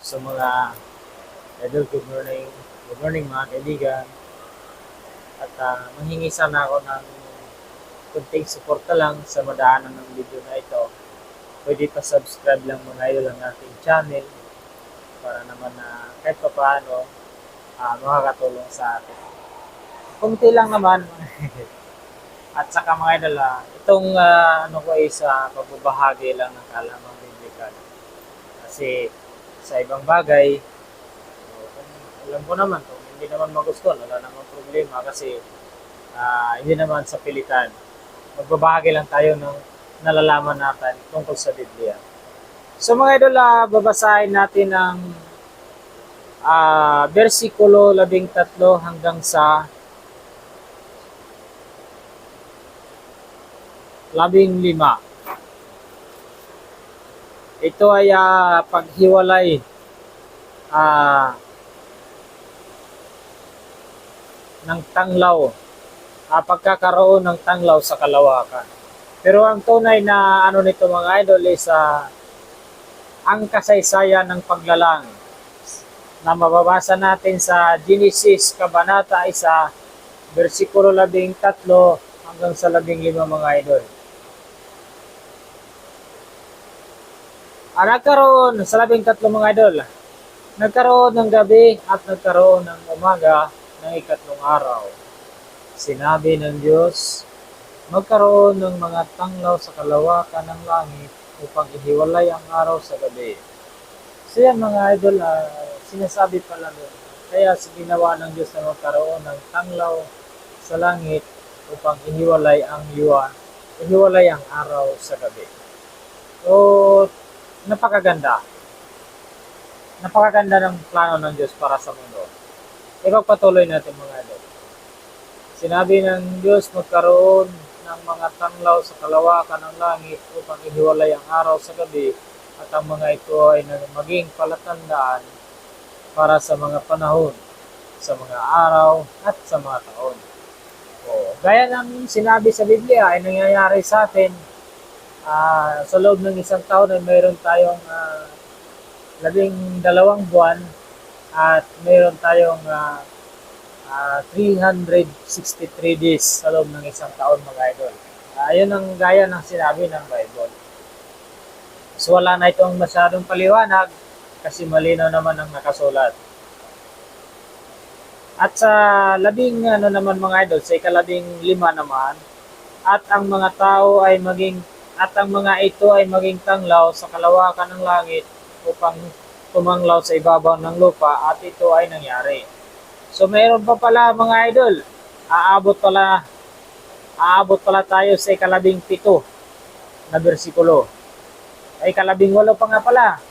Sa mga idol, good morning. Good morning mga kaibigan. At manghingi sana ako ng kunting suporta lang sa madaanan ng video na ito. Pwede pa subscribe lang mga idol ang ating channel para naman na kahit pa paano makakatulong sa atin. Kunti lang naman. At saka mga idol, itong ano ko is pagbabahagi lang ng kalamang biblikal. Kasi sa ibang bagay, kung alam ko naman, kung hindi naman magustuhan, wala namang problema kasi hindi naman sa pilitan. Magbabahagi lang tayo ng nalalaman natin tungkol sa Biblia. So mga idol, babasahin natin ang versikulo 13 hanggang sa 15. Ito ay paghiwalay ng tanglaw, pagkakaroon ng tanglaw sa kalawakan. Pero ang tunay na ano nito mga idol is ang kasaysayan ng paglalang na mababasa natin sa Genesis Kabanata 1, versikulo 13 hanggang sa 15 mga idol. Nagkaroon sa 13 mga idol, nagkaroon ng gabi at nagkaroon ng umaga ng ikatlong araw. Sinabi ng Diyos, magkaroon ng mga tanglaw sa kalawakan ng langit upang ihiwalay ang araw sa gabi. So yan mga idol, sinasabi pala doon. Kaya ginawa ng Diyos na magkaroon ng tanglaw sa langit upang ihiwalay ang araw sa gabi. So, napakaganda. Napakaganda ng plano ng Diyos para sa mundo. Ipagpatuloy natin mga idol. Sinabi ng Diyos magkaroon ng mga tanglaw sa kalawakan ng langit upang ihiwalay ang araw sa gabi at ang mga ito ay maging palatandaan para sa mga panahon, sa mga araw at sa mga taon. Gaya ng sinabi sa Biblia ay nangyayari sa atin sa loob ng isang taon ay mayroon tayong 12 buwan at mayroon tayong 363 days sa loob ng isang taon mga idol. Ayun ang gaya ng sinabi ng Bible. So wala na itong masyadong paliwanag kasi malinaw naman ang nakasulat. At sa naman mga idol, sa ika-15 naman, at ang mga ito ay maging tanglaw sa kalawakan ng langit upang tumanglaw sa ibabaw ng lupa at ito ay nangyari. So mayroon pa pala mga idol, aabot pala tayo sa ika-17 na bersikulo. Ay ika-18 pa nga pala.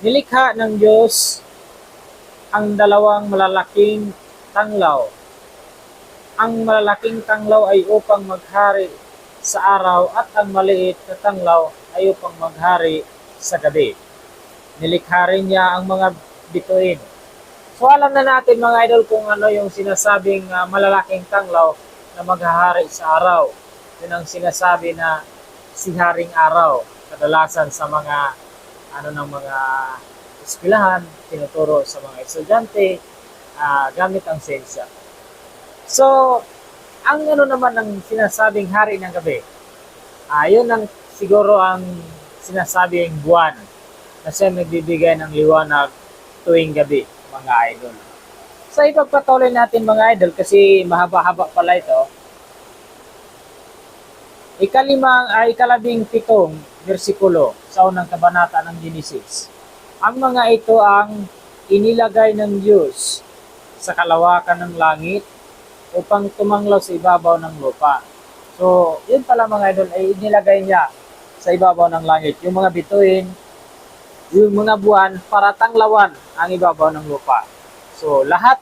Nilikha ng Diyos ang dalawang malalaking tanglaw. Ang malalaking tanglaw ay upang maghari sa araw at ang maliit na tanglaw ay upang maghari sa gabi. Nilikha rin niya ang mga bituin. So alam na natin mga idol kung ano yung sinasabing malalaking tanglaw na maghahari sa araw. Yun ang sinasabi na si Haring Araw. Kadalasan sa mga mga eskwelahan, tinuturo sa mga estudyante gamit ang sensya. So, ang naman ang sinasabing hari ng gabi, yun ang siguro ang sinasabing buwan na siya nagbibigay ng liwanag tuwing gabi, mga idol. So, ipagpatuloy natin mga idol kasi mahaba-haba pala ito. Ika-17 versikulo sa unang kabanata ng Genesis. Ang mga ito ang inilagay ng Diyos sa kalawakan ng langit upang tumanglaw sa ibabaw ng lupa. So, yun pala mga idol ay inilagay niya sa ibabaw ng langit. Yung mga bituin, yung mga buwan para tanglawan ang ibabaw ng lupa. So, lahat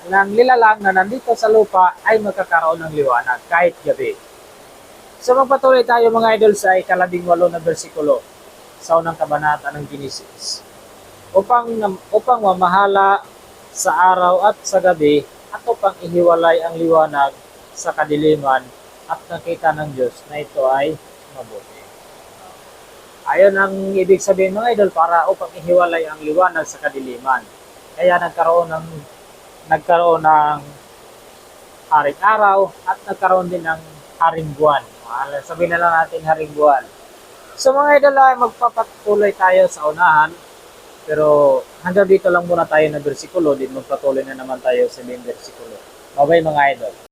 ng nilalang na nandito sa lupa ay magkakaroon ng liwanag kahit gabi. So, magpatuloy tayo mga idol sa ika-18 na bersikulo sa unang kabanata ng Genesis. Upang mamahala sa araw at sa gabi at upang ihiwalay ang liwanag sa kadiliman at nakita ng Diyos na ito ay mabuti. Ayon ang ibig sabihin mga idol para upang ihiwalay ang liwanag sa kadiliman. Kaya nagkaroon ng haring araw at nagkaroon din ng haring buwan. Sabihin na lang natin haring buwan. So mga idol ay magpapatuloy tayo sa unahan. Pero hanggang dito lang muna tayo ng bersikulo. Din magpatuloy na naman tayo sa main bersikulo. Bye-bye mga idol.